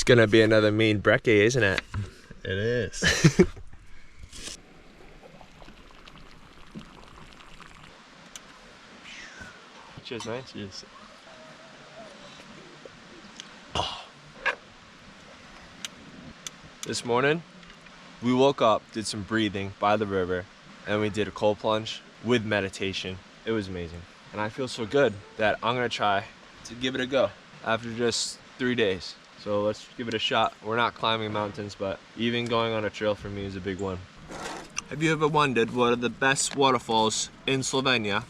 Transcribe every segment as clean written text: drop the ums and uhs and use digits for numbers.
gonna be another mean brekkie, isn't it? It is. Cheers, mate. Cheers. This morning, we woke up, did some breathing by the river, and we did a cold plunge with meditation. It was amazing. And I feel so good that I'm gonna try to give it a go after just 3 days. So let's give it a shot. We're not climbing mountains, but even going on a trail for me is a big one. Have you ever wondered what are the best waterfalls in Slovenia?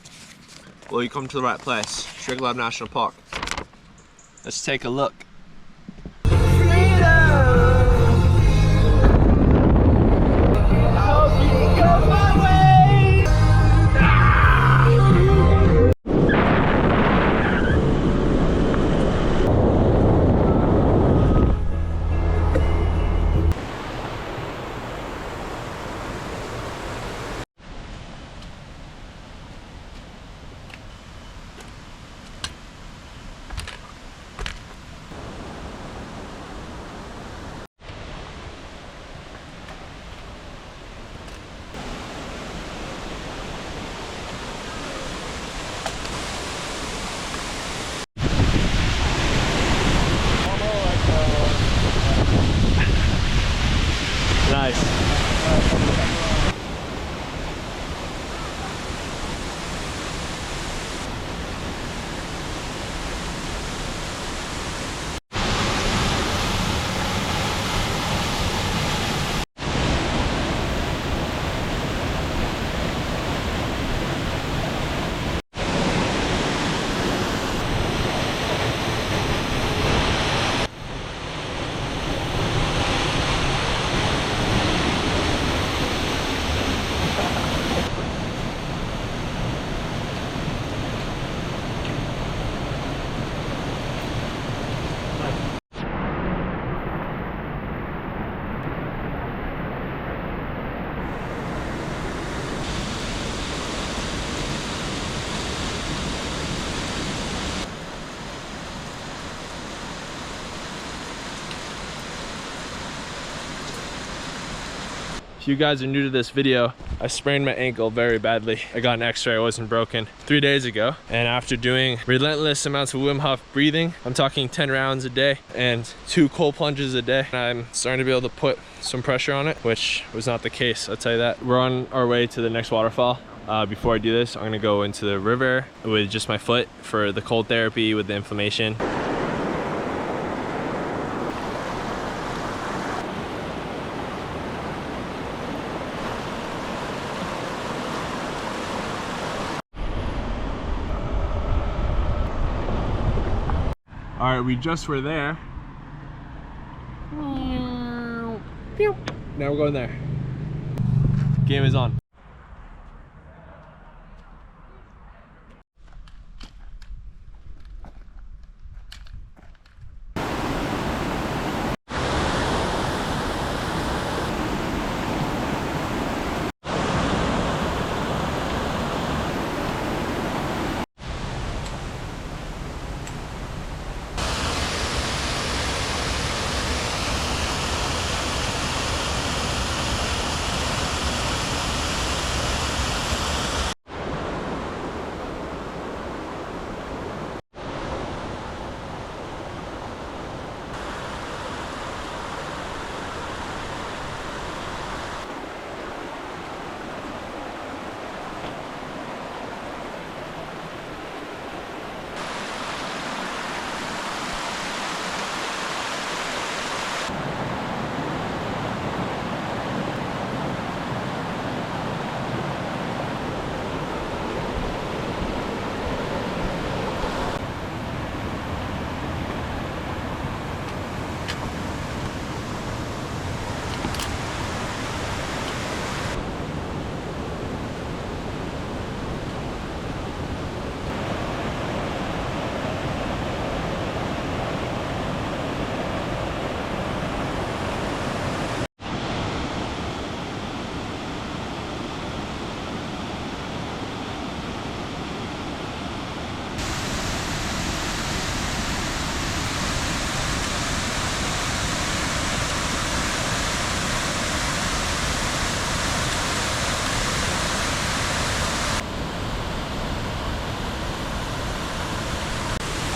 Well, you come to the right place, Triglav National Park. Let's take a look. Nice. If you guys are new to this video, I sprained my ankle very badly. I got an x-ray, it wasn't broken 3 days ago. And after doing relentless amounts of Wim Hof breathing, I'm talking 10 rounds a day and 2 cold plunges a day, I'm starting to be able to put some pressure on it, which was not the case, I'll tell you that. We're on our way to the next waterfall. Before I do this, I'm gonna go into the river with just my foot for the cold therapy with the inflammation. All right, we just were there. Now we're going there. Game is on.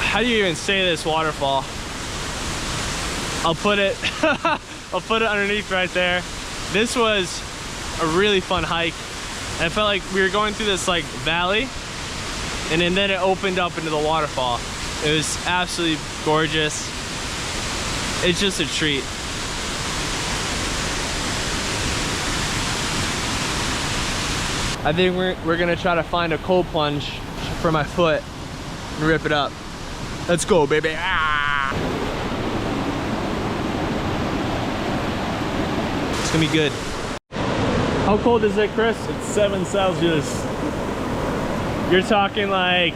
how do you even say this waterfall? I'll put it I'll put it underneath right there. This was a really fun hike. I felt like we were going through this like valley, and then it opened up into the waterfall. It was absolutely gorgeous. It's just a treat. I think we're gonna try to find a cold plunge for my foot and rip it up. Let's go, baby. Ah! It's gonna be good. How cold is it, Chris? It's 7 Celsius. You're talking like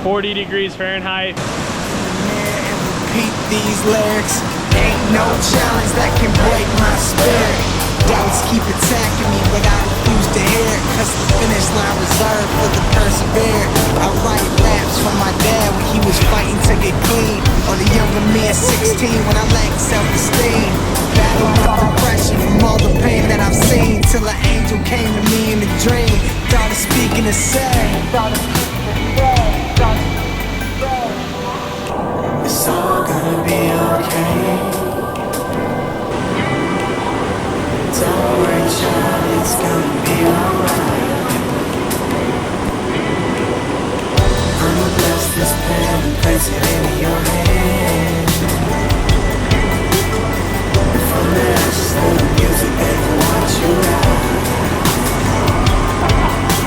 40 degrees Fahrenheit. And repeat these lyrics. Ain't no challenge that can break my spirit. Doubts keep attacking me, but I refuse to hear it. Cause the finish line reserved for the persevere. I write laps from my dad when he was fighting to get clean, or the younger me at 16 when I lacked self-esteem. Battling with depression from all the pain that I've seen, till an angel came to me in a dream. Started speaking to say, it's all gonna be okay. Don't worry, child, it's gonna be alright. I'ma bless this pen and place it in your hand. From the ashes to the music, they can watch you ride.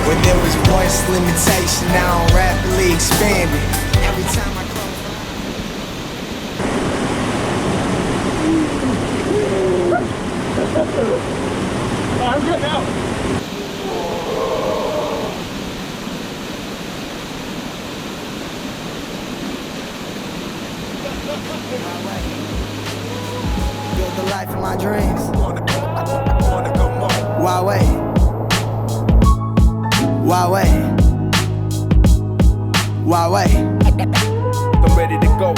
When there was voice limitation, now I'm rapidly expanding. Every time I close I'm good now. build the life of my dreams. Why wait? Why wait? Why wait? I'm ready to go.